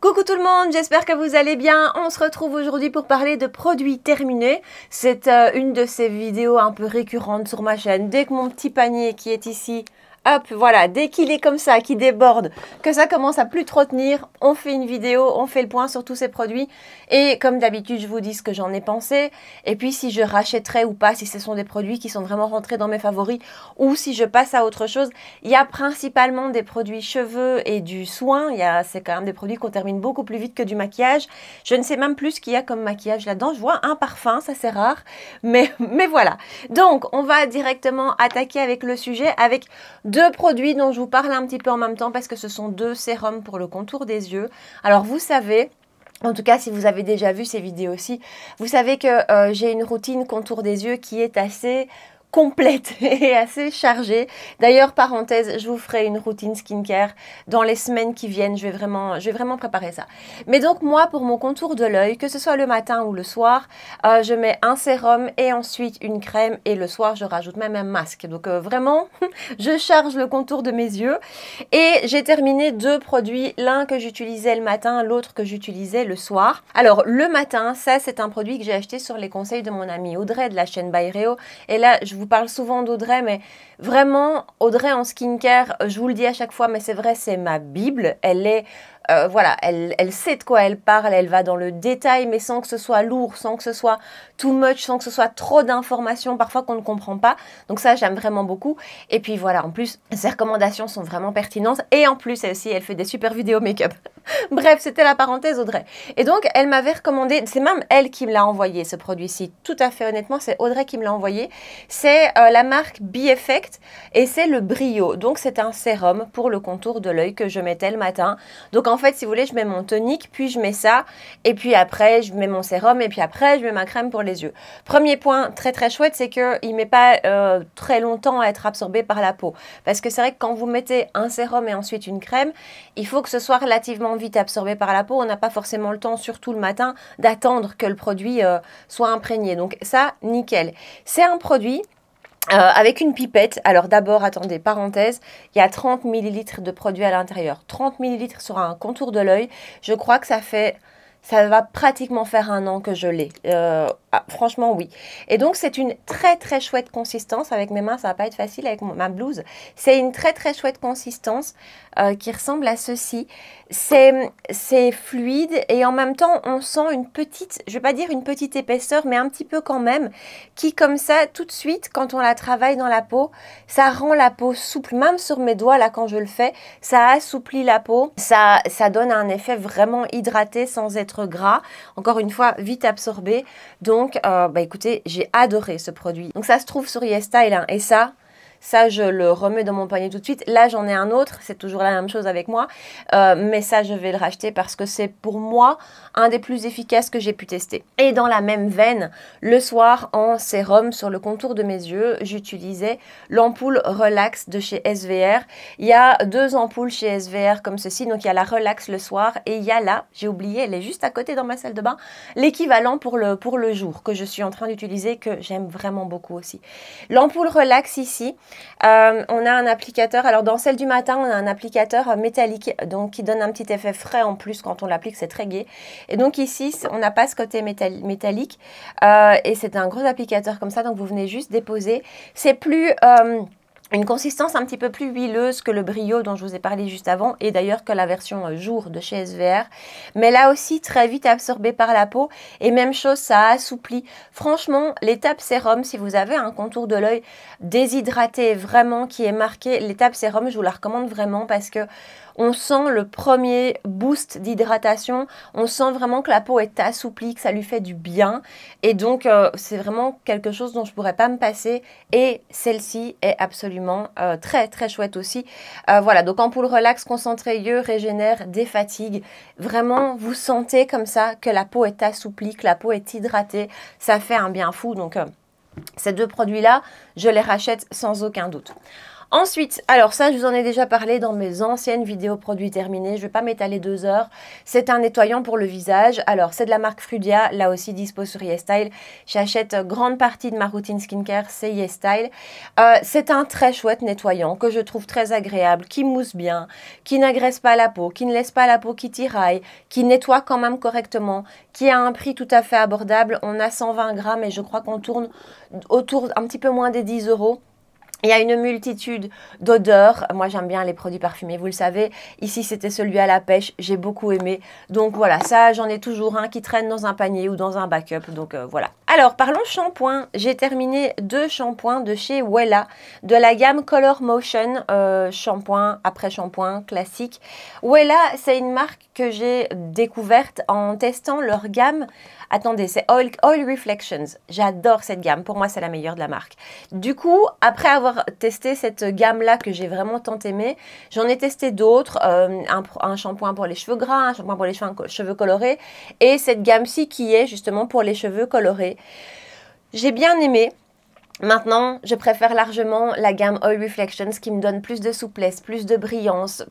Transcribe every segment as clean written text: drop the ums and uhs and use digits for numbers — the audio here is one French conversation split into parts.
Coucou tout le monde, j'espère que vous allez bien. On se retrouve aujourd'hui pour parler de produits terminés. C'est une de ces vidéos un peu récurrentes sur ma chaîne. Dès que mon petit panier qui est ici, hop, voilà, dès qu'il est comme ça, qui déborde, que ça commence à plus trop tenir, on fait une vidéo, on fait le point sur tous ces produits. Et comme d'habitude, je vous dis ce que j'en ai pensé. Et puis si je rachèterai ou pas, si ce sont des produits qui sont vraiment rentrés dans mes favoris ou si je passe à autre chose. Il y a principalement des produits cheveux et du soin. C'est quand même des produits qu'on termine beaucoup plus vite que du maquillage. Je ne sais même plus ce qu'il y a comme maquillage là-dedans. Je vois un parfum, ça c'est rare. Mais voilà. Donc, on va directement attaquer avec le sujet, avec deux produits dont je vous parle un petit peu en même temps parce que ce sont deux sérums pour le contour des yeux. Alors, vous savez, en tout cas, si vous avez déjà vu ces vidéos aussi, vous savez que j'ai une routine contour des yeux qui est assez complète et assez chargée. D'ailleurs, parenthèse, je vous ferai une routine skincare dans les semaines qui viennent. Je vais vraiment préparer ça. Mais donc, moi, pour mon contour de l'œil, que ce soit le matin ou le soir, je mets un sérum et ensuite une crème. Et le soir, je rajoute même un masque. Donc, vraiment, je charge le contour de mes yeux. Et j'ai terminé deux produits. L'un que j'utilisais le matin, l'autre que j'utilisais le soir. Alors, le matin, ça, c'est un produit que j'ai acheté sur les conseils de mon amie Audrey de la chaîne By Réo. Et là, je vous parle souvent d'Audrey, mais vraiment, Audrey en skincare, je vous le dis à chaque fois, mais c'est vrai, c'est ma Bible. Elle est, voilà, elle sait de quoi elle parle, elle va dans le détail, mais sans que ce soit lourd, sans que ce soit too much, sans que ce soit trop d'informations, parfois qu'on ne comprend pas. Donc ça, j'aime vraiment beaucoup. Et puis voilà, en plus, ses recommandations sont vraiment pertinentes. Et en plus, elle aussi, elle fait des super vidéos make-up. Bref, c'était la parenthèse Audrey. Et donc, elle m'avait recommandé, c'est même elle qui me l'a envoyé, ce produit-ci. Tout à fait honnêtement, c'est Audrey qui me l'a envoyé. C'est la marque B-Effect et c'est le Brio. Donc, c'est un sérum pour le contour de l'œil que je mettais le matin. Donc, en fait, si vous voulez, je mets mon tonique, puis je mets ça. Et puis après, je mets mon sérum et puis après, je mets ma crème pour les yeux. Premier point très très chouette, c'est qu'il ne met pas très longtemps à être absorbé par la peau. Parce que c'est vrai que quand vous mettez un sérum et ensuite une crème, il faut que ce soit relativement vite absorbé par la peau. On n'a pas forcément le temps, surtout le matin, d'attendre que le produit soit imprégné. Donc ça, nickel. C'est un produit avec une pipette. Alors d'abord, attendez, parenthèse, il y a 30 ml de produit à l'intérieur. 30 ml sur un contour de l'œil. Je crois que ça va pratiquement faire un an que je l'ai. Franchement, oui. Et donc, c'est une très, très chouette consistance. Avec mes mains, ça va pas être facile avec ma blouse. C'est une très, très chouette consistance qui ressemble à ceci. C'est fluide et en même temps, on sent une petite, je vais pas dire une petite épaisseur, mais un petit peu quand même, qui comme ça, tout de suite, quand on la travaille dans la peau, ça rend la peau souple. Même sur mes doigts, là, quand je le fais, ça assouplit la peau. Ça donne un effet vraiment hydraté sans être gras. Encore une fois, vite absorbé. Donc, écoutez, j'ai adoré ce produit. Donc, ça se trouve sur YesStyle, hein, et ça, je le remets dans mon panier tout de suite. Là, j'en ai un autre. C'est toujours la même chose avec moi. Mais ça, je vais le racheter parce que c'est pour moi un des plus efficaces que j'ai pu tester. Et dans la même veine, le soir, en sérum sur le contour de mes yeux, j'utilisais l'ampoule Relax de chez SVR. Il y a deux ampoules chez SVR comme ceci. Donc, il y a la Relax le soir et il y a là, j'ai oublié, elle est juste à côté dans ma salle de bain, l'équivalent pour le jour que je suis en train d'utiliser, que j'aime vraiment beaucoup aussi. L'ampoule Relax ici, on a un applicateur, alors dans celle du matin, on a un applicateur métallique, donc qui donne un petit effet frais en plus quand on l'applique, c'est très gai. Et donc ici, on n'a pas ce côté métallique, et c'est un gros applicateur comme ça, donc vous venez juste déposer. C'est plus... une consistance un petit peu plus huileuse que le Brio dont je vous ai parlé juste avant et d'ailleurs que la version jour de chez SVR. Mais là aussi, très vite absorbé par la peau et même chose, ça assouplit. Franchement, l'étape sérum, si vous avez un contour de l'œil déshydraté vraiment qui est marqué, l'étape sérum, je vous la recommande vraiment parce que on sent le premier boost d'hydratation, on sent vraiment que la peau est assouplie, que ça lui fait du bien. Et donc, c'est vraiment quelque chose dont je ne pourrais pas me passer. Et celle-ci est absolument très, très chouette aussi. Voilà, donc ampoule relax, concentré yeux, régénère, défatigue. Vraiment, vous sentez comme ça que la peau est assouplie, que la peau est hydratée. Ça fait un bien fou. Donc, ces deux produits-là, je les rachète sans aucun doute. Ensuite, alors ça, je vous en ai déjà parlé dans mes anciennes vidéos produits terminés. Je ne vais pas m'étaler 2 heures. C'est un nettoyant pour le visage. Alors, c'est de la marque Frudia, là aussi dispo sur YesStyle. J'achète grande partie de ma routine skincare, c'est YesStyle. C'est un très chouette nettoyant que je trouve très agréable, qui mousse bien, qui n'agresse pas la peau, qui ne laisse pas la peau qui tiraille, qui nettoie quand même correctement, qui a un prix tout à fait abordable. On a 120 grammes et je crois qu'on tourne autour un petit peu moins des 10 euros. Il y a une multitude d'odeurs. Moi, j'aime bien les produits parfumés, vous le savez. Ici, c'était celui à la pêche. J'ai beaucoup aimé. Donc, voilà, ça, j'en ai toujours un qui traîne dans un panier ou dans un backup. Donc, voilà. Alors, parlons shampoing. J'ai terminé 2 shampoings de chez Wella, de la gamme Color Motion, shampoing après shampoing classique. Wella, c'est une marque que j'ai découverte en testant leur gamme. Attendez, c'est Oil Reflections. J'adore cette gamme. Pour moi, c'est la meilleure de la marque. Du coup, après avoir testé cette gamme-là que j'ai vraiment tant aimée, j'en ai testé d'autres. Un shampoing pour les cheveux gras, un shampoing pour les cheveux colorés. Et cette gamme-ci qui est justement pour les cheveux colorés. J'ai bien aimé. Maintenant, je préfère largement la gamme Oil Reflections qui me donne plus de souplesse, plus de brillance.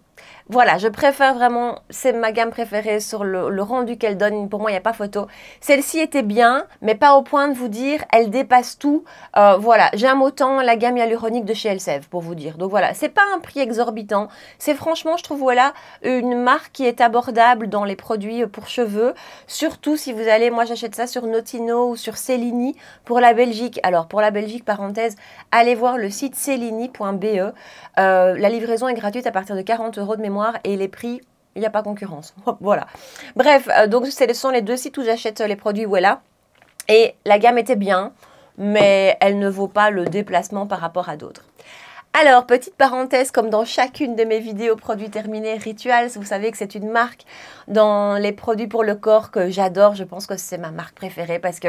Voilà, je préfère vraiment, c'est ma gamme préférée sur le rendu qu'elle donne. Pour moi, il n'y a pas photo. Celle-ci était bien, mais pas au point de vous dire, elle dépasse tout. Voilà, j'aime autant la gamme hyaluronique de chez Elseve, pour vous dire. Donc voilà, c'est pas un prix exorbitant. C'est franchement, je trouve, voilà, une marque qui est abordable dans les produits pour cheveux. Surtout si vous allez, moi j'achète ça sur Notino ou sur Cellini pour la Belgique. Alors, pour la Belgique, parenthèse, allez voir le site cellini.be. La livraison est gratuite à partir de 40 euros de mémoire et les prix, il n'y a pas concurrence. Voilà. Bref, donc ce sont les 2 sites où j'achète les produits Wella. Et la gamme était bien, mais elle ne vaut pas le déplacement par rapport à d'autres. Alors, petite parenthèse, comme dans chacune de mes vidéos produits terminés, Rituals, vous savez que c'est une marque dans les produits pour le corps que j'adore. Je pense que c'est ma marque préférée parce que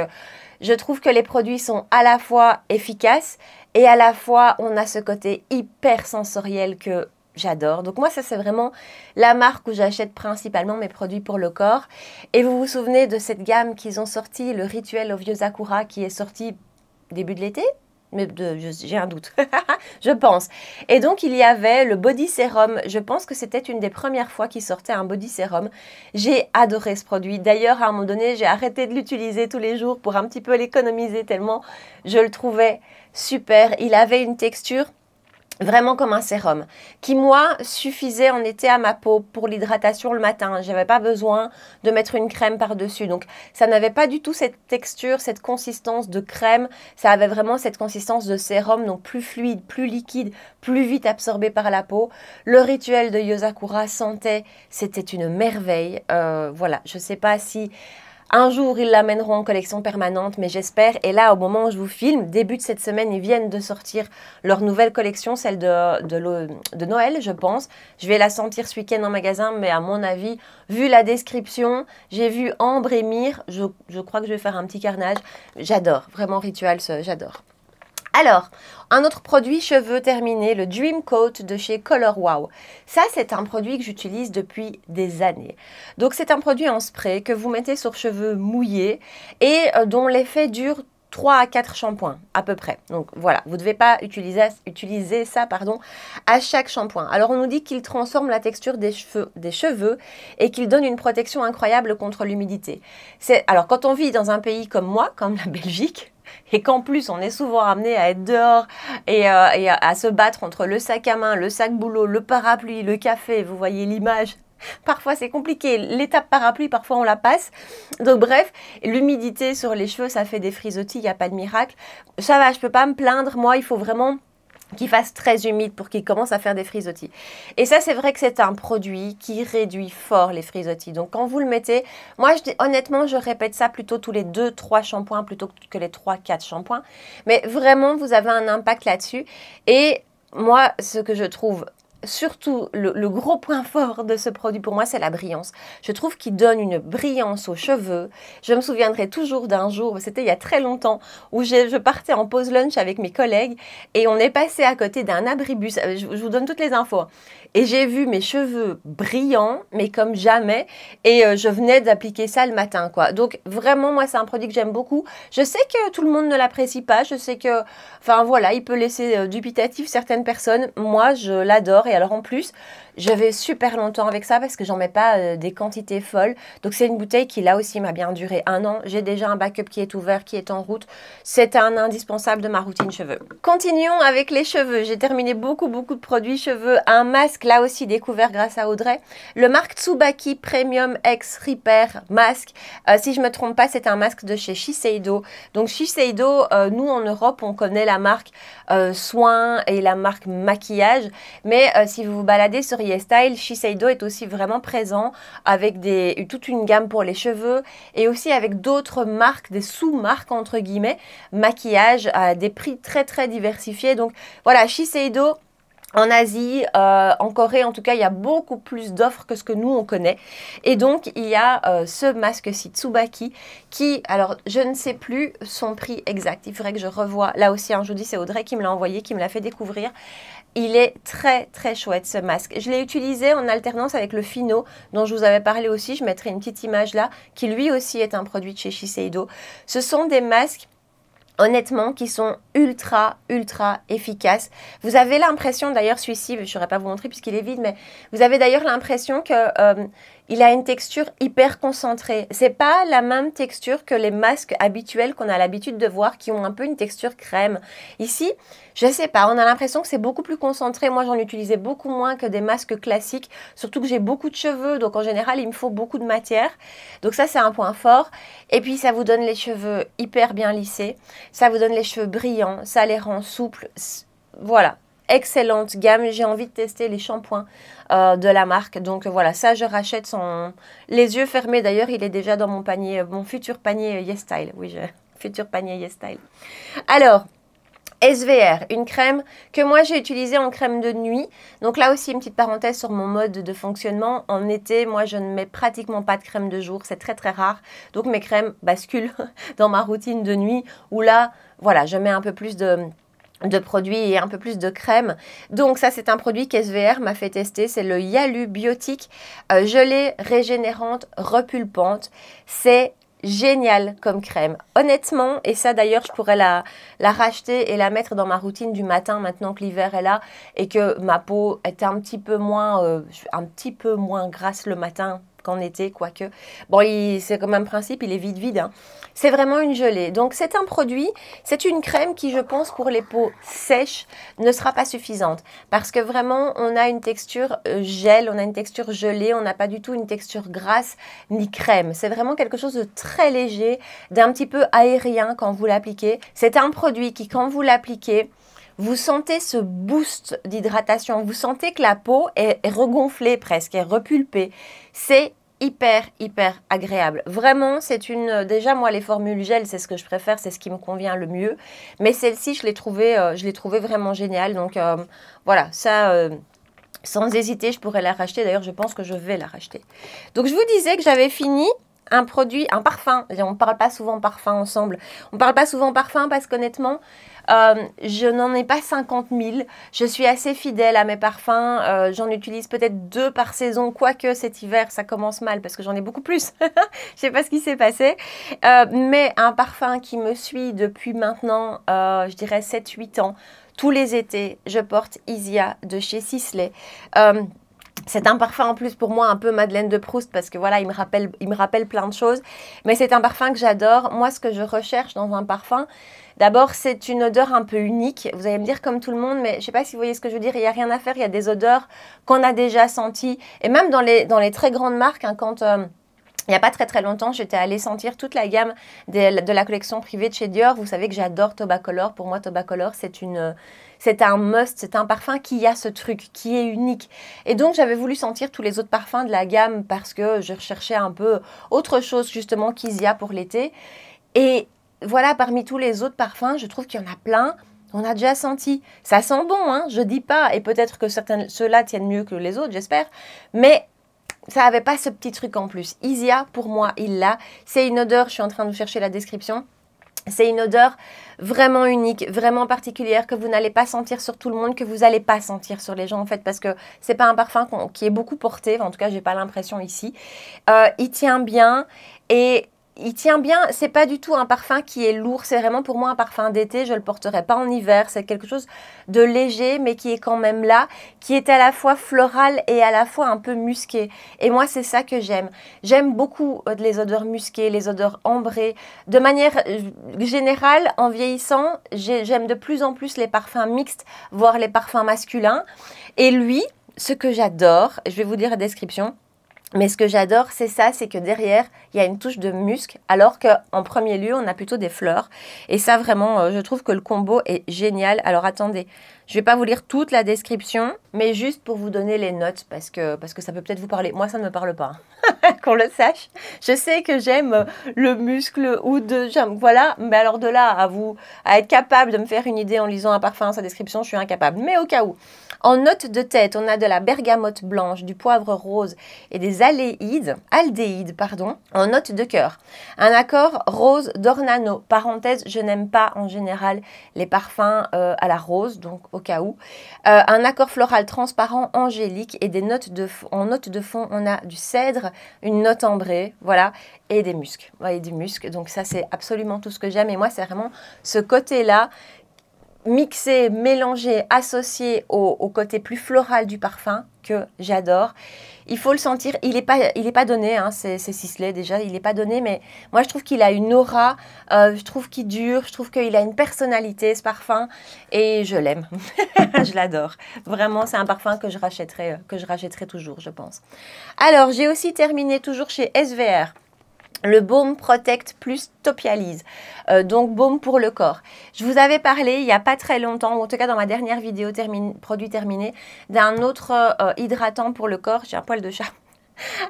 je trouve que les produits sont à la fois efficaces et à la fois on a ce côté hyper sensoriel que j'adore. Donc moi, ça c'est vraiment la marque où j'achète principalement mes produits pour le corps. Et vous vous souvenez de cette gamme qu'ils ont sorti, le Rituel of Yosakura, qui est sorti début de l'été ? Mais j'ai un doute, je pense. Et donc, il y avait le body sérum. Je pense que c'était une des premières fois qu'il sortait un body sérum. J'ai adoré ce produit. D'ailleurs, à un moment donné, j'ai arrêté de l'utiliser tous les jours pour un petit peu l'économiser tellement je le trouvais super. Il avait une texture vraiment comme un sérum, qui moi suffisait en été à ma peau pour l'hydratation le matin. Je n'avais pas besoin de mettre une crème par-dessus. Donc ça n'avait pas du tout cette texture, cette consistance de crème. Ça avait vraiment cette consistance de sérum, donc plus fluide, plus liquide, plus vite absorbé par la peau. Le Rituel de Yosakura sentait, c'était une merveille. Voilà, je ne sais pas si un jour, ils l'amèneront en collection permanente, mais j'espère. Et là, au moment où je vous filme, début de cette semaine, ils viennent de sortir leur nouvelle collection, celle de Noël, je pense. Je vais la sentir ce week-end en magasin, mais à mon avis, vu la description, j'ai vu ambre et myrrhe. Je crois que je vais faire un petit carnage. J'adore, vraiment Rituals, j'adore. Alors, un autre produit cheveux terminé, le Dream Coat de chez Color Wow. Ça, c'est un produit que j'utilise depuis des années. Donc, c'est un produit en spray que vous mettez sur cheveux mouillés et dont l'effet dure 3 à 4 shampoings à peu près. Donc voilà, vous ne devez pas utiliser ça à chaque shampoing. Alors on nous dit qu'il transforme la texture des cheveux et qu'il donne une protection incroyable contre l'humidité. Alors quand on vit dans un pays comme moi, comme la Belgique, et qu'en plus on est souvent amené à être dehors et à se battre entre le sac à main, le sac boulot, le parapluie, le café, vous voyez l'image. Parfois c'est compliqué, l'étape parapluie parfois on la passe. Donc bref, l'humidité sur les cheveux ça fait des frisottis, il n'y a pas de miracle. Ça va, je ne peux pas me plaindre, moi il faut vraiment qu'il fasse très humide pour qu'il commence à faire des frisottis. Et ça c'est vrai que c'est un produit qui réduit fort les frisottis. Donc quand vous le mettez, moi honnêtement je répète ça plutôt tous les 2-3 shampoings plutôt que les 3-4 shampoings. Mais vraiment vous avez un impact là-dessus. Et moi ce que je trouve surtout, le gros point fort de ce produit pour moi, c'est la brillance. Je trouve qu'il donne une brillance aux cheveux. Je me souviendrai toujours d'un jour, c'était il y a très longtemps, où je partais en pause lunch avec mes collègues et on est passé à côté d'un abribus. Je vous donne toutes les infos. Et j'ai vu mes cheveux brillants, mais comme jamais. Et je venais d'appliquer ça le matin, quoi. Donc vraiment, moi, c'est un produit que j'aime beaucoup. Je sais que tout le monde ne l'apprécie pas. Je sais que, enfin voilà, il peut laisser dubitatif certaines personnes. Moi, je l'adore. Et alors en plus, je vais super longtemps avec ça parce que j'en mets pas des quantités folles. Donc c'est une bouteille qui là aussi m'a bien duré 1 an. J'ai déjà un backup qui est ouvert, qui est en route. C'est un indispensable de ma routine cheveux. Continuons avec les cheveux. J'ai terminé beaucoup de produits cheveux. Un masque là aussi découvert grâce à Audrey. Le marque Tsubaki Premium X Repair Mask. Si je me trompe pas, c'est un masque de chez Shiseido. Donc Shiseido, nous en Europe, on connaît la marque soin et la marque maquillage. Mais si vous vous baladez sur YesStyle, Shiseido est aussi vraiment présent avec toute une gamme pour les cheveux et aussi avec d'autres marques, des sous-marques entre guillemets, maquillage à des prix très diversifiés. Donc voilà, Shiseido. En Asie, en Corée en tout cas, il y a beaucoup plus d'offres que ce que nous on connaît. Et donc, il y a ce masque-ci Tsubaki qui, alors je ne sais plus son prix exact. Il faudrait que je revoie. Là aussi, je vous dis, c'est Audrey qui me l'a envoyé, qui me l'a fait découvrir. Il est très chouette ce masque. Je l'ai utilisé en alternance avec le Fino dont je vous avais parlé aussi. Je mettrai une petite image là, qui lui aussi est un produit de chez Shiseido. Ce sont des masques honnêtement, qui sont ultra efficaces. Vous avez l'impression, d'ailleurs, celui-ci, je ne saurais pas vous montrer puisqu'il est vide, mais vous avez d'ailleurs l'impression que il a une texture hyper concentrée. C'est pas la même texture que les masques habituels qu'on a l'habitude de voir, qui ont un peu une texture crème. Ici, je sais pas, on a l'impression que c'est beaucoup plus concentré. Moi, j'en utilisais beaucoup moins que des masques classiques, surtout que j'ai beaucoup de cheveux, donc en général, il me faut beaucoup de matière. Donc ça, c'est un point fort. Et puis, ça vous donne les cheveux hyper bien lissés. Ça vous donne les cheveux brillants, ça les rend souples. Voilà, excellente gamme. J'ai envie de tester les shampoings de la marque. Donc voilà, ça je rachète sans les yeux fermés. D'ailleurs, il est déjà dans mon panier, mon futur panier YesStyle. Oui, futur panier YesStyle. Alors, SVR, une crème que moi j'ai utilisée en crème de nuit. Donc là aussi une petite parenthèse sur mon mode de fonctionnement. En été, moi je ne mets pratiquement pas de crème de jour, c'est très rare. Donc mes crèmes basculent dans ma routine de nuit où là, voilà, je mets un peu plus de produits et un peu plus de crème. Donc ça c'est un produit qu'SVR m'a fait tester, c'est le Yalu Biotique gelée régénérante repulpante. C'est génial comme crème. Honnêtement, et ça d'ailleurs je pourrais la racheter et la mettre dans ma routine du matin maintenant que l'hiver est là et que ma peau est un petit peu moins grasse le matin qu'en été, quoique. Bon, c'est comme un principe, il est vide. Hein. C'est vraiment une gelée. Donc, c'est un produit, c'est une crème qui, je pense, pour les peaux sèches, ne sera pas suffisante. Parce que vraiment, on a une texture gel, on a une texture gelée, on n'a pas du tout une texture grasse ni crème. C'est vraiment quelque chose de très léger, d'un petit peu aérien quand vous l'appliquez. C'est un produit qui, quand vous l'appliquez, vous sentez ce boost d'hydratation, vous sentez que la peau est regonflée presque, est repulpée. C'est hyper agréable. Vraiment, c'est déjà moi les formules gel, c'est ce que je préfère, c'est ce qui me convient le mieux. Mais celle-ci, je l'ai trouvée vraiment géniale. Donc voilà, ça... sans hésiter, je pourrais la racheter. D'ailleurs, je pense que je vais la racheter. Donc, je vous disais que j'avais fini un produit, un parfum. On ne parle pas souvent parfum ensemble. On ne parle pas souvent parfum parce qu'honnêtement, je n'en ai pas 50 000. Je suis assez fidèle à mes parfums. J'en utilise peut-être 2 par saison, quoique cet hiver, ça commence mal parce que j'en ai beaucoup plus. Je ne sais pas ce qui s'est passé. Mais un parfum qui me suit depuis maintenant, je dirais 7-8 ans. Tous les étés, je porte Isia de chez Sisley. C'est un parfum en plus pour moi un peu Madeleine de Proust parce que voilà, il me rappelle plein de choses. Mais c'est un parfum que j'adore. Moi, ce que je recherche dans un parfum, d'abord, c'est une odeur un peu unique. Vous allez me dire comme tout le monde, mais je ne sais pas si vous voyez ce que je veux dire. Il n'y a rien à faire. Il y a des odeurs qu'on a déjà senties. Et même dans les très grandes marques, hein, quand... il n'y a pas très longtemps, j'étais allée sentir toute la gamme de la collection privée de chez Dior. Vous savez que j'adore Tobacolor. Pour moi, Tobacolor, c'est un must, c'est un parfum qui a ce truc, qui est unique. Et donc, j'avais voulu sentir tous les autres parfums de la gamme parce que je recherchais un peu autre chose justement qu'Isia pour l'été. Et voilà, parmi tous les autres parfums, je trouve qu'il y en a plein. On a déjà senti. Ça sent bon, hein, je dis pas. Et peut-être que ceux-là tiennent mieux que les autres, j'espère. Mais ça n'avait pas ce petit truc en plus. Isia, pour moi, il l'a. C'est une odeur, je suis en train de vous chercher la description. C'est une odeur vraiment unique, vraiment particulière, que vous n'allez pas sentir sur tout le monde, que vous n'allez pas sentir sur les gens en fait, parce que c'est pas un parfum qui est beaucoup porté, en tout cas j'ai pas l'impression ici. Il tient bien et il tient bien, c'est pas du tout un parfum qui est lourd, c'est vraiment pour moi un parfum d'été, je le porterai pas en hiver, c'est quelque chose de léger mais qui est quand même là, qui est à la fois floral et à la fois un peu musqué. Et moi c'est ça que j'aime. J'aime beaucoup les odeurs musquées, les odeurs ambrées. De manière générale, en vieillissant, j'aime de plus en plus les parfums mixtes, voire les parfums masculins. Et lui, ce que j'adore, je vais vous dire la description. Mais ce que j'adore, c'est ça, c'est que derrière, il y a une touche de musc, alors qu'en premier lieu, on a plutôt des fleurs. Et ça, vraiment, je trouve que le combo est génial. Alors, attendez, je ne vais pas vous lire toute la description, mais juste pour vous donner les notes, parce que ça peut peut-être vous parler. Moi, ça ne me parle pas, qu'on le sache. Je sais que j'aime le muscle ou voilà, mais alors de là à être capable de me faire une idée en lisant un parfum, sa description, je suis incapable. Mais au cas où, en note de tête, on a de la bergamote blanche, du poivre rose et des aldéhydes, en note de cœur. Un accord rose d'ornano. Parenthèse, je n'aime pas en général les parfums à la rose, donc au cas où. Un accord floral transparent angélique et des notes en note de fond, on a du cèdre, une note ambrée, voilà, et des muscs. Ouais, du musc. Donc ça, c'est absolument tout ce que j'aime. Et moi, c'est vraiment ce côté-là, mixé, mélangé, associé au côté plus floral du parfum que j'adore. Il faut le sentir, il est pas donné, hein, c'est Sisley déjà, il n'est pas donné, mais moi je trouve qu'il a une aura, je trouve qu'il dure, je trouve qu'il a une personnalité ce parfum et je l'aime, je l'adore. Vraiment, c'est un parfum que je rachèterai toujours, je pense. Alors, j'ai aussi terminé toujours chez SVR. Le Baume Protect plus Topialise, donc baume pour le corps. Je vous avais parlé il n'y a pas très longtemps, ou en tout cas dans ma dernière vidéo produit terminé, d'un autre hydratant pour le corps, j'ai un poil de chat,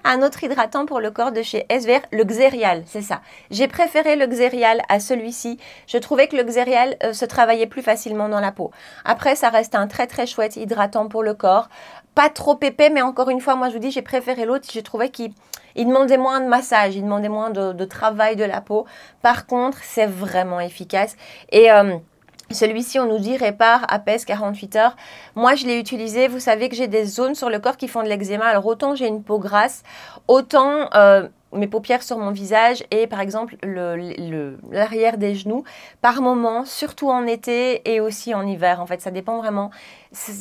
un autre hydratant pour le corps de chez SVR, le Xerial, c'est ça. J'ai préféré le Xerial à celui-ci. Je trouvais que le Xerial se travaillait plus facilement dans la peau. Après, ça reste un très très chouette hydratant pour le corps. Pas trop épais, mais encore une fois, moi je vous dis, j'ai préféré l'autre. J'ai trouvé qu'il demandait moins de massage, il demandait moins de travail de la peau. Par contre, c'est vraiment efficace. Et celui-ci, on nous dit répare, apaise 48 heures. Moi, je l'ai utilisé. Vous savez que j'ai des zones sur le corps qui font de l'eczéma. Alors, autant j'ai une peau grasse, autant mes paupières sur mon visage et par exemple l'arrière des genoux. Par moment, surtout en été et aussi en hiver. En fait, ça dépend vraiment.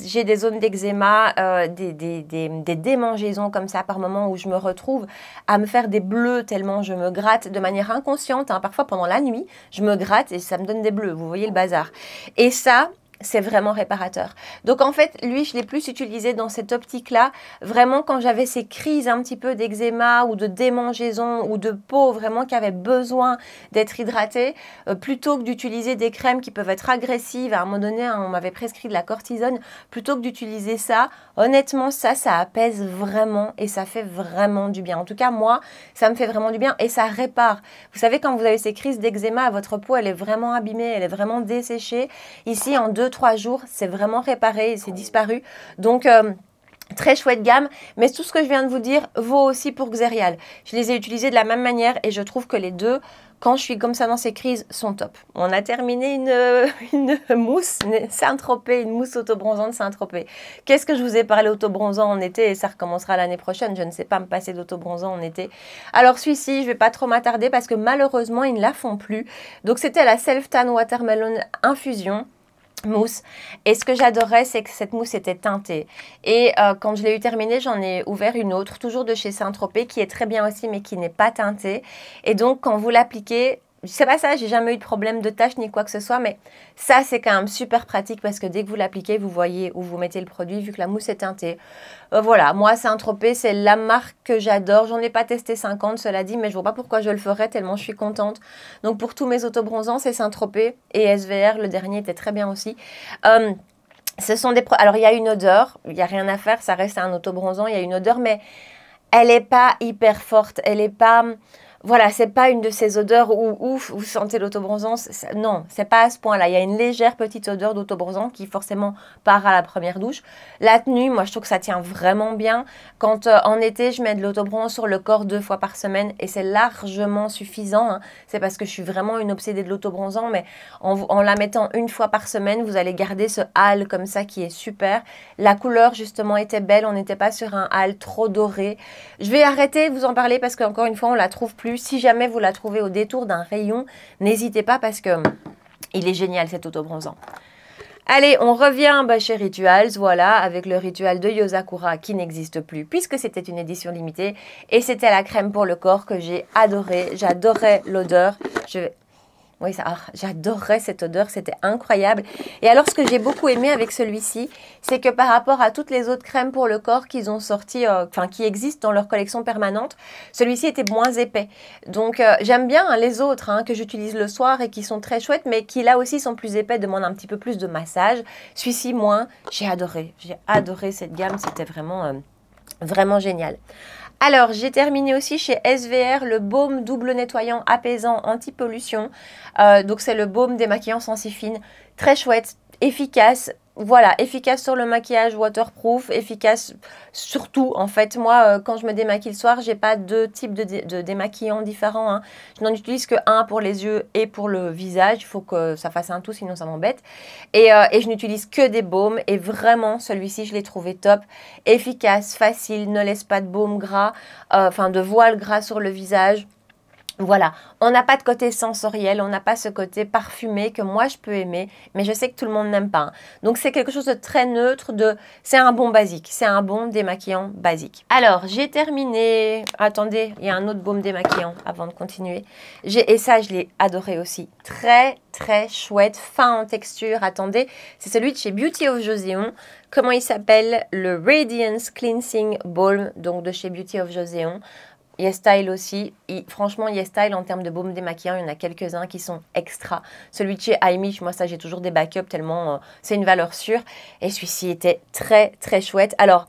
J'ai des zones d'eczéma, des démangeaisons comme ça par moment où je me retrouve à me faire des bleus tellement je me gratte de manière inconsciente. Hein. Parfois, pendant la nuit, je me gratte et ça me donne des bleus. Vous voyez le bazar. Et ça, c'est vraiment réparateur. Donc en fait, lui, je l'ai plus utilisé dans cette optique-là. Vraiment, quand j'avais ces crises un petit peu d'eczéma ou de démangeaison ou de peau vraiment qui avait besoin d'être hydratée, plutôt que d'utiliser des crèmes qui peuvent être agressives. À un moment donné, on m'avait prescrit de la cortisone. Plutôt que d'utiliser ça, honnêtement, ça apaise vraiment et ça fait vraiment du bien. En tout cas, moi, ça me fait vraiment du bien et ça répare. Vous savez, quand vous avez ces crises d'eczéma, votre peau, elle est vraiment abîmée, elle est vraiment desséchée. Ici, en 2-3 jours, c'est vraiment réparé, c'est disparu. Donc, très chouette gamme, mais tout ce que je viens de vous dire vaut aussi pour Xerial. Je les ai utilisés de la même manière et je trouve que les deux, quand je suis comme ça dans ces crises, sont top. On a terminé une mousse Saint-Tropez, une mousse autobronzante Saint-Tropez. Qu'est-ce que je vous ai parlé autobronzant en été et ça recommencera l'année prochaine. Je ne sais pas me passer d'autobronzant en été. Alors celui-ci, je ne vais pas trop m'attarder parce que malheureusement, ils ne la font plus. Donc c'était la Self Tan Watermelon Infusion mousse, et ce que j'adorais, c'est que cette mousse était teintée et quand je l'ai eu terminée, j'en ai ouvert une autre, toujours de chez Saint-Tropez, qui est très bien aussi mais qui n'est pas teintée, et donc quand vous l'appliquez, c'est pas ça, j'ai jamais eu de problème de tache ni quoi que ce soit, mais ça c'est quand même super pratique parce que dès que vous l'appliquez, vous voyez où vous mettez le produit vu que la mousse est teintée. Voilà, moi Saint-Tropez, c'est la marque que j'adore. J'en ai pas testé 50, cela dit, mais je vois pas pourquoi je le ferais tellement je suis contente. Donc pour tous mes autobronzants, c'est Saint-Tropez et SVR, le dernier était très bien aussi. Ce sont des alors il y a une odeur, il n'y a rien à faire, ça reste un autobronzant, il y a une odeur, mais elle n'est pas hyper forte, elle n'est pas... Voilà, c'est pas une de ces odeurs où ouf, vous sentez l'autobronzant. Non, c'est pas à ce point-là. Il y a une légère petite odeur d'autobronzant qui forcément part à la première douche. La tenue, moi je trouve que ça tient vraiment bien. Quand en été, je mets de l'autobronzant sur le corps 2 fois par semaine et c'est largement suffisant. Hein. C'est parce que je suis vraiment une obsédée de l'autobronzant, mais en la mettant une fois par semaine, vous allez garder ce hâle comme ça qui est super. La couleur justement était belle, on n'était pas sur un hâle trop doré. Je vais arrêter de vous en parler parce qu'encore une fois, on la trouve plus. Si jamais vous la trouvez au détour d'un rayon, n'hésitez pas parce que il est génial cet autobronzant. Allez, on revient chez Rituals, voilà, avec le rituel de Yosakura qui n'existe plus puisque c'était une édition limitée. Et c'était la crème pour le corps que j'ai adorée. J'adorais l'odeur. Oui, j'adorais cette odeur, c'était incroyable. Et alors, ce que j'ai beaucoup aimé avec celui-ci, c'est que par rapport à toutes les autres crèmes pour le corps qu'ils ont sorties, qui existent dans leur collection permanente, celui-ci était moins épais. Donc, j'aime bien les autres que j'utilise le soir et qui sont très chouettes, mais qui là aussi sont plus épais, demandent un petit peu plus de massage. Celui-ci, moins, j'ai adoré cette gamme, c'était vraiment génial. Alors, j'ai terminé aussi chez SVR le baume double nettoyant apaisant anti-pollution. Donc, c'est le baume démaquillant Sensifine. Très chouette, efficace. Voilà, efficace sur le maquillage, waterproof, efficace surtout. En fait, moi, quand je me démaquille le soir, j'ai pas deux types de démaquillants différents. Je n'en utilise que un pour les yeux et pour le visage. Il faut que ça fasse un tout, sinon ça m'embête. Et je n'utilise que des baumes. Et vraiment, celui-ci, je l'ai trouvé top. Efficace, facile, ne laisse pas de baume gras, de voile gras sur le visage. Voilà, on n'a pas de côté sensoriel, on n'a pas ce côté parfumé que moi je peux aimer, mais je sais que tout le monde n'aime pas. Donc c'est quelque chose de très neutre, c'est un baume basique, c'est un baume démaquillant basique. Alors, j'ai terminé, attendez, il y a un autre baume démaquillant avant de continuer. Et ça, je l'ai adoré aussi, très très chouette, fin en texture, attendez, c'est celui de chez Beauty of Joséon. Comment il s'appelle? Le Radiance Cleansing Balm, donc de chez Beauty of Joséon. YesStyle aussi. Franchement, YesStyle, en termes de baume démaquillant, il y en a quelques-uns qui sont extra. Celui de chez iMich, moi, ça, j'ai toujours des backups tellement c'est une valeur sûre. Et celui-ci était très, très chouette. Alors,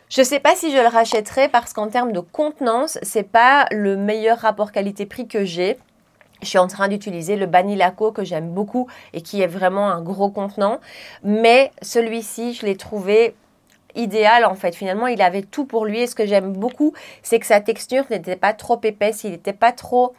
je ne sais pas si je le rachèterai parce qu'en termes de contenance, c'est pas le meilleur rapport qualité-prix que j'ai. Je suis en train d'utiliser le Banilaco que j'aime beaucoup et qui est vraiment un gros contenant. Mais celui-ci, je l'ai trouvé idéal en fait. Finalement, il avait tout pour lui et ce que j'aime beaucoup, c'est que sa texture n'était pas trop épaisse, il n'était pas trop...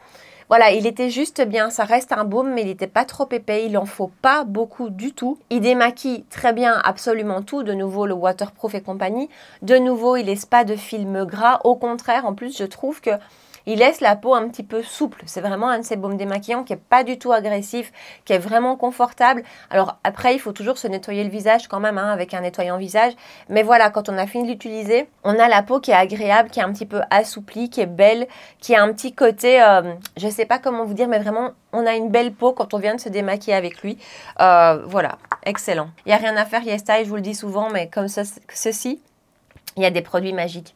Voilà, il était juste bien, ça reste un baume, mais il n'était pas trop épais, il n'en faut pas beaucoup du tout. Il démaquille très bien absolument tout, de nouveau le waterproof et compagnie. De nouveau, il laisse pas de film gras, au contraire, en plus, je trouve que il laisse la peau un petit peu souple. C'est vraiment un de ces baumes démaquillants qui n'est pas du tout agressif, qui est vraiment confortable. Alors après, il faut toujours se nettoyer le visage quand même avec un nettoyant visage. Mais voilà, quand on a fini de l'utiliser, on a la peau qui est agréable, qui est un petit peu assouplie, qui est belle, qui a un petit côté, je ne sais pas comment vous dire, mais vraiment, on a une belle peau quand on vient de se démaquiller avec lui. Voilà, excellent. Il n'y a rien à faire, YesStyle, je vous le dis souvent, mais comme ceci, il y a des produits magiques.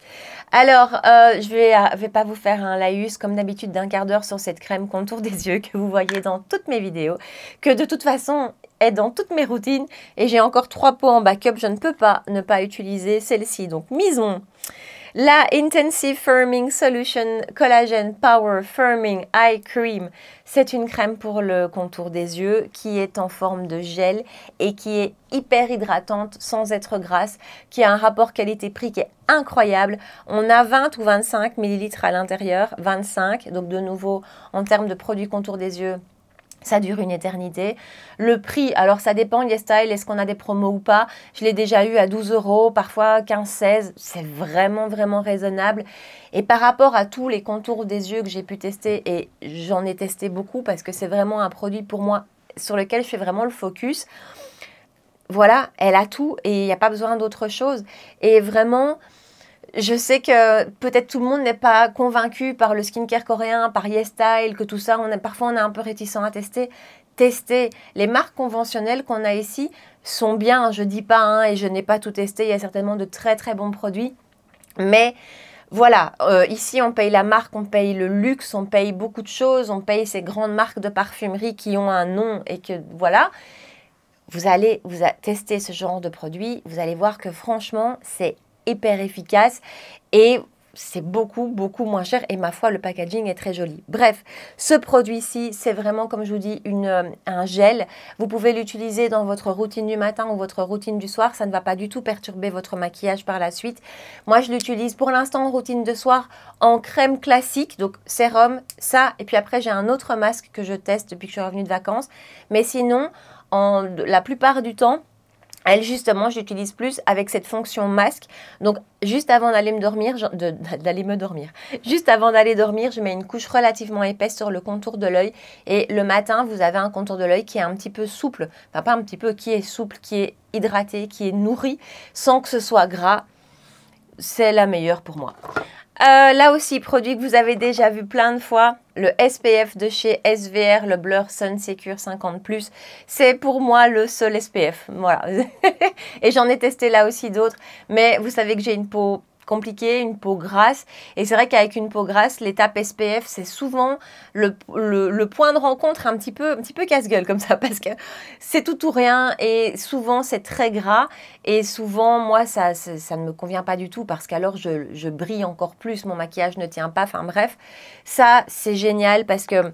Alors, je vais pas vous faire un laïus comme d'habitude d'un quart d'heure sur cette crème contour des yeux que vous voyez dans toutes mes vidéos, que de toute façon est dans toutes mes routines. Et j'ai encore 3 pots en backup, je ne peux pas ne pas utiliser celle-ci. Donc, misons. La Intensive Firming Solution Collagen Power Firming Eye Cream, c'est une crème pour le contour des yeux qui est en forme de gel et qui est hyper hydratante sans être grasse, qui a un rapport qualité-prix qui est incroyable. On a 20 ou 25 ml à l'intérieur, 25, donc de nouveau en termes de produits contour des yeux, ça dure une éternité. Le prix, alors ça dépend, YesStyle, est-ce qu'on a des promos ou pas? Je l'ai déjà eu à 12 €, parfois 15-16. C'est vraiment, vraiment raisonnable. Et par rapport à tous les contours des yeux que j'ai pu tester, et j'en ai testé beaucoup parce que c'est vraiment un produit pour moi sur lequel je fais vraiment le focus. Voilà, elle a tout et il n'y a pas besoin d'autre chose. Et vraiment... Je sais que peut-être tout le monde n'est pas convaincu par le skincare coréen, par YesStyle, que tout ça, parfois on est un peu réticent à tester. Tester. Les marques conventionnelles qu'on a ici sont bien, je ne dis pas, et je n'ai pas tout testé, il y a certainement de très très bons produits. Mais voilà, ici on paye la marque, on paye le luxe, on paye beaucoup de choses, on paye ces grandes marques de parfumerie qui ont un nom et que voilà. Vous allez tester ce genre de produit, vous allez voir que franchement, c'est hyper efficace et c'est beaucoup, beaucoup moins cher et ma foi, le packaging est très joli. Bref, ce produit-ci, c'est vraiment, comme je vous dis, un gel. Vous pouvez l'utiliser dans votre routine du matin ou votre routine du soir. Ça ne va pas du tout perturber votre maquillage par la suite. Moi, je l'utilise pour l'instant en routine de soir en crème classique, donc sérum, ça. Et puis après, j'ai un autre masque que je teste depuis que je suis revenue de vacances. Mais sinon, la plupart du temps, elle, justement, je l'utilise plus avec cette fonction masque. Donc, juste avant d'aller me dormir, juste avant d'aller dormir, je mets une couche relativement épaisse sur le contour de l'œil. Et le matin, vous avez un contour de l'œil qui est un petit peu souple. Enfin, pas un petit peu, qui est souple, qui est hydraté, qui est nourri, sans que ce soit gras. C'est la meilleure pour moi. Là aussi, produit que vous avez déjà vu plein de fois, le SPF de chez SVR, le Blur Sun Secure 50+. C'est pour moi le seul SPF. Voilà. Et j'en ai testé là aussi d'autres. Mais vous savez que j'ai une peau compliquée, une peau grasse. Et c'est vrai qu'avec une peau grasse, l'étape SPF, c'est souvent le point de rencontre un petit peu casse-gueule comme ça. Parce que c'est tout ou rien. Et souvent, c'est très gras. Et souvent, moi, ça ne me convient pas du tout. Parce qu'alors, je brille encore plus. Mon maquillage ne tient pas. Enfin bref, ça, c'est génial parce que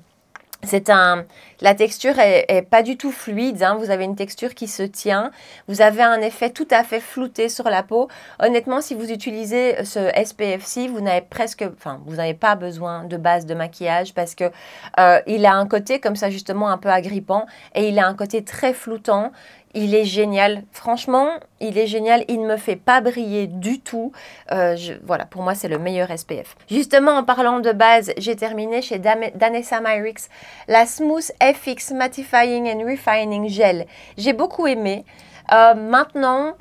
la texture est pas du tout fluide, hein. Vous avez une texture qui se tient. Vous avez un effet tout à fait flouté sur la peau. Honnêtement, si vous utilisez ce SPF-ci, vous n'avez pas besoin de base de maquillage parce que il a un côté comme ça justement un peu agrippant et il a un côté très floutant. Il est génial, franchement, il est génial, il ne me fait pas briller du tout. Voilà, pour moi, c'est le meilleur SPF. Justement, en parlant de base, j'ai terminé chez Danessa Myricks la Smooth FX Mattifying and Refining Gel. J'ai beaucoup aimé. Maintenant,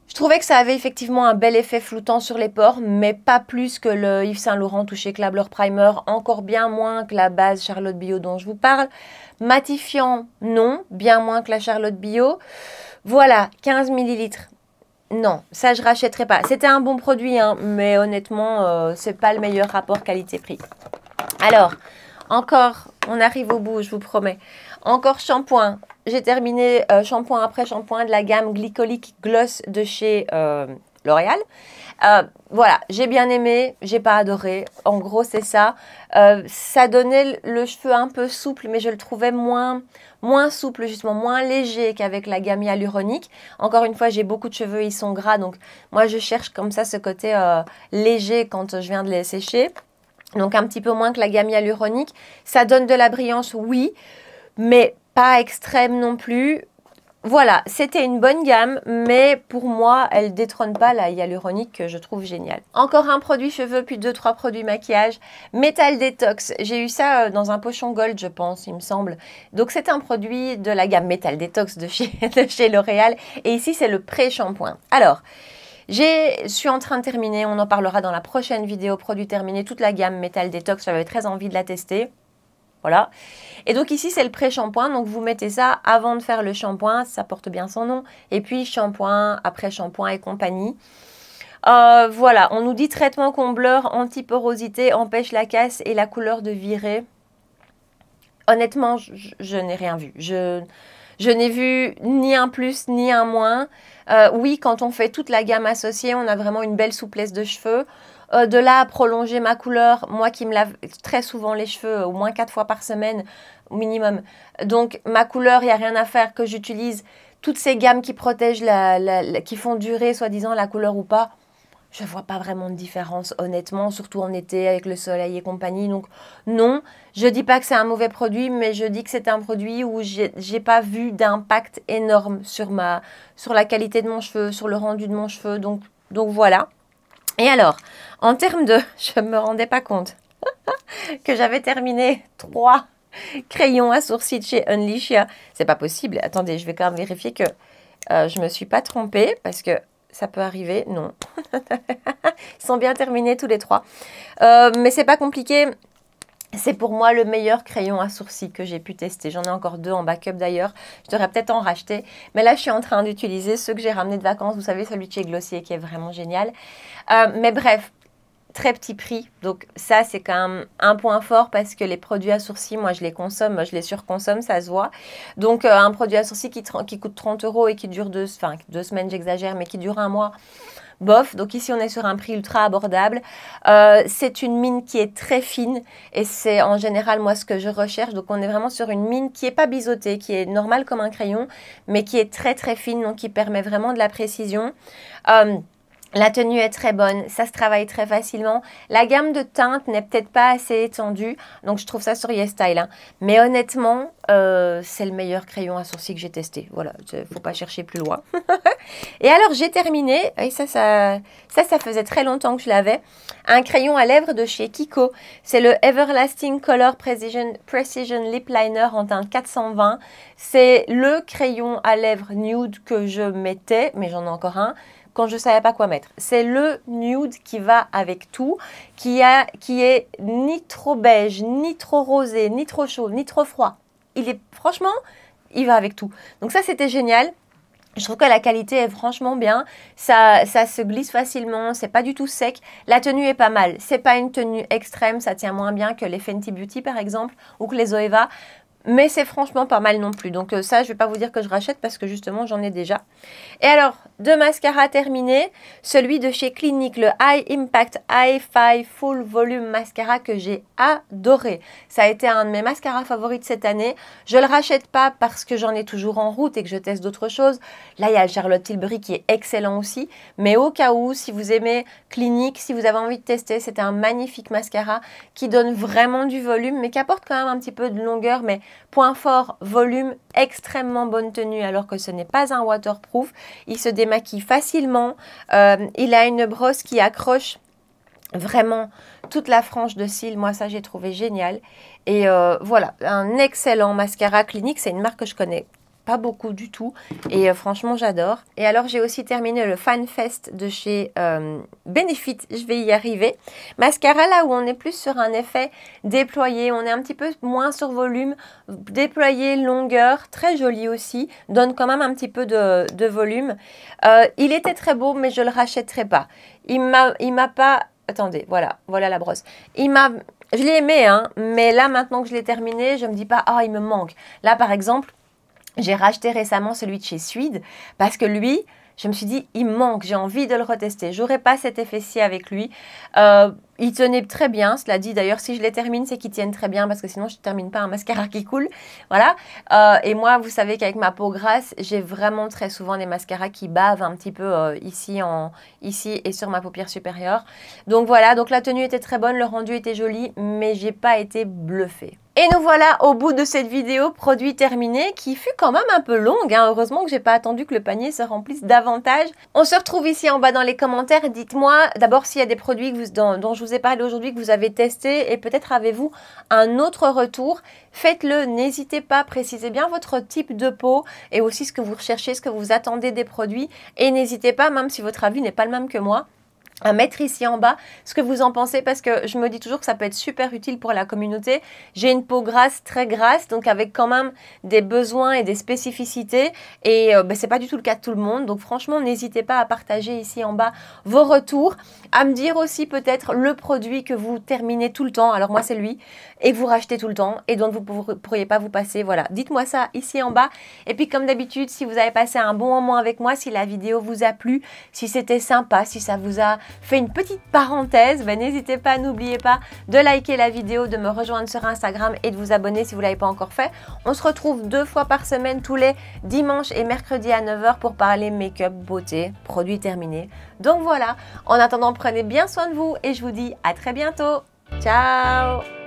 je trouvais que ça avait effectivement un bel effet floutant sur les pores, mais pas plus que le Yves Saint Laurent Touché Éclat Blur Primer, encore bien moins que la base Charlotte Bio dont je vous parle. Matifiant, non, bien moins que la Charlotte Bio. Voilà, 15 ml. Non, ça je rachèterai pas. C'était un bon produit, hein, mais honnêtement, c'est pas le meilleur rapport qualité-prix. Alors, encore, on arrive au bout, je vous promets. Encore shampoing. J'ai terminé shampoing après shampoing de la gamme Glycolic Gloss de chez L'Oréal. Voilà, j'ai bien aimé, j'ai pas adoré. En gros, c'est ça. Ça donnait le cheveu un peu souple, mais je le trouvais moins souple, justement, moins léger qu'avec la gamme hyaluronique. Encore une fois, j'ai beaucoup de cheveux, ils sont gras, donc moi, je cherche comme ça ce côté léger quand je viens de les sécher. Donc, un petit peu moins que la gamme hyaluronique. Ça donne de la brillance, oui, mais pas extrême non plus. Voilà, c'était une bonne gamme, mais pour moi, elle détrône pas la hyaluronique que je trouve géniale. Encore un produit cheveux, puis 2-3 produits maquillage. Metal Detox, j'ai eu ça dans un pochon gold, je pense, il me semble. Donc c'est un produit de la gamme Metal Detox de chez L'Oréal. Et ici, c'est le pré-shampoing. Alors, je suis en train de terminer, on en parlera dans la prochaine vidéo, produit terminé, toute la gamme Metal Detox, j'avais très envie de la tester. Voilà. Et donc ici, c'est le pré-shampoing. Donc, vous mettez ça avant de faire le shampoing. Ça porte bien son nom. Et puis, shampoing, après shampoing et compagnie. Voilà. On nous dit traitement combleur, anti-porosité, empêche la casse et la couleur de virée. Honnêtement, je n'ai rien vu. Je n'ai vu ni un plus, ni un moins. Oui, quand on fait toute la gamme associée, on a vraiment une belle souplesse de cheveux. De là à prolonger ma couleur, moi qui me lave très souvent les cheveux, au moins 4 fois par semaine au minimum. Donc ma couleur, il n'y a rien à faire que j'utilise toutes ces gammes qui protègent, qui font durer soi-disant la couleur ou pas. Je ne vois pas vraiment de différence, honnêtement, surtout en été avec le soleil et compagnie. Donc non, je ne dis pas que c'est un mauvais produit, mais je dis que c'est un produit où j'ai pas vu d'impact énorme sur la qualité de mon cheveu, sur le rendu de mon cheveu. Donc voilà. Et alors, en termes de... Je ne me rendais pas compte que j'avais terminé 3 crayons à sourcils de chez Unleashia. C'est pas possible. Attendez, je vais quand même vérifier que je ne me suis pas trompée parce que ça peut arriver. Non. Ils sont bien terminés tous les 3. Mais c'est pas compliqué. C'est pour moi le meilleur crayon à sourcils que j'ai pu tester. J'en ai encore 2 en backup d'ailleurs. Je devrais peut-être en racheter. Mais là, je suis en train d'utiliser ceux que j'ai ramenés de vacances. Vous savez, celui de chez Glossier qui est vraiment génial. Mais bref, très petit prix. Donc ça, c'est quand même un point fort parce que les produits à sourcils, moi, je les consomme, moi, je les surconsomme, ça se voit. Donc un produit à sourcils qui coûte 30 € et qui dure 2 semaines, j'exagère, mais qui dure un mois, bof. Donc ici, on est sur un prix ultra abordable. C'est une mine qui est très fine et c'est en général, moi, ce que je recherche. Donc on est vraiment sur une mine qui n'est pas biseautée, qui est normale comme un crayon, mais qui est très, très fine, donc qui permet vraiment de la précision. La tenue est très bonne, ça se travaille très facilement. La gamme de teintes n'est peut-être pas assez étendue, donc je trouve ça sur YesStyle. Hein. Mais honnêtement, c'est le meilleur crayon à sourcils que j'ai testé. Voilà, il ne faut pas chercher plus loin. Et alors, j'ai terminé, et ça faisait très longtemps que je l'avais, un crayon à lèvres de chez Kiko. C'est le Everlasting Color Precision Lip Liner en teinte 420. C'est le crayon à lèvres nude que je mettais, mais j'en ai encore un, quand je ne savais pas quoi mettre. C'est le nude qui va avec tout, qui est ni trop beige, ni trop rosé, ni trop chaud, ni trop froid. Franchement, il va avec tout. Donc ça, c'était génial. Je trouve que la qualité est franchement bien. Ça se glisse facilement, c'est pas du tout sec. La tenue est pas mal. C'est pas une tenue extrême, ça tient moins bien que les Fenty Beauty par exemple, ou que les Zoeva. Mais c'est franchement pas mal non plus. Donc ça, je vais pas vous dire que je rachète parce que justement, j'en ai déjà. Et alors, deux mascaras terminés. Celui de chez Clinique, le High Impact Hi-Fi Full Volume Mascara que j'ai adoré. Ça a été un de mes mascaras favoris de cette année. Je le rachète pas parce que j'en ai toujours en route et que je teste d'autres choses. Là, il y a le Charlotte Tilbury qui est excellent aussi. Mais au cas où, si vous aimez Clinique, si vous avez envie de tester, c'est un magnifique mascara qui donne vraiment du volume, mais qui apporte quand même un petit peu de longueur, mais point fort, volume, extrêmement bonne tenue alors que ce n'est pas un waterproof. Il se démaquille facilement. Il a une brosse qui accroche vraiment toute la frange de cils. Moi, ça, j'ai trouvé génial. Et voilà, un excellent mascara Clinique. C'est une marque que je connais pas beaucoup du tout et franchement j'adore. Et alors j'ai aussi terminé le Fan Fest de chez Benefit, je vais y arriver. Mascara là où on est plus sur un effet déployé, on est un petit peu moins sur volume, déployé, longueur, très joli aussi, donne quand même un petit peu de volume. Il était très beau mais je le rachèterai pas. Il m'a pas... Attendez, voilà la brosse. Je l'ai aimé, hein, mais là maintenant que je l'ai terminé, je me dis pas, il me manque. Là par exemple, j'ai racheté récemment celui de chez Suede parce que lui, je me suis dit, il me manque, j'ai envie de le retester. J'aurais pas cet effet-ci avec lui. Il tenait très bien, cela dit. D'ailleurs, si je les termine, c'est qu'ils tiennent très bien parce que sinon, je ne termine pas un mascara qui coule. Voilà. Et moi, vous savez qu'avec ma peau grasse, j'ai vraiment très souvent des mascaras qui bavent un petit peu ici et sur ma paupière supérieure. Donc voilà, donc la tenue était très bonne, le rendu était joli, mais j'ai pas été bluffée. Et nous voilà au bout de cette vidéo produit terminé qui fut quand même un peu longue. Hein. Heureusement que j'ai pas attendu que le panier se remplisse davantage. On se retrouve ici en bas dans les commentaires. Dites-moi d'abord s'il y a des produits dont je vous ai parlé aujourd'hui que vous avez testé et peut-être avez-vous un autre retour. Faites-le, n'hésitez pas, précisez bien votre type de peau et aussi ce que vous recherchez, ce que vous attendez des produits. Et n'hésitez pas, même si votre avis n'est pas le même que moi, à mettre ici en bas ce que vous en pensez parce que je me dis toujours que ça peut être super utile pour la communauté. J'ai une peau grasse, très grasse, donc avec quand même des besoins et des spécificités et c'est pas du tout le cas de tout le monde. Donc franchement, n'hésitez pas à partager ici en bas vos retours, à me dire aussi peut-être le produit que vous terminez tout le temps. Alors moi, c'est lui et vous rachetez tout le temps et dont vous ne pourriez pas vous passer. Voilà, dites-moi ça ici en bas. Et puis comme d'habitude, si vous avez passé un bon moment avec moi, si la vidéo vous a plu, si c'était sympa, si ça vous a fait une petite parenthèse, n'hésitez pas, n'oubliez pas de liker la vidéo, de me rejoindre sur Instagram et de vous abonner si vous ne l'avez pas encore fait. On se retrouve 2 fois par semaine, tous les dimanches et mercredis à 9 h pour parler make-up, beauté, produits terminés. Donc voilà, en attendant, prenez bien soin de vous et je vous dis à très bientôt. Ciao!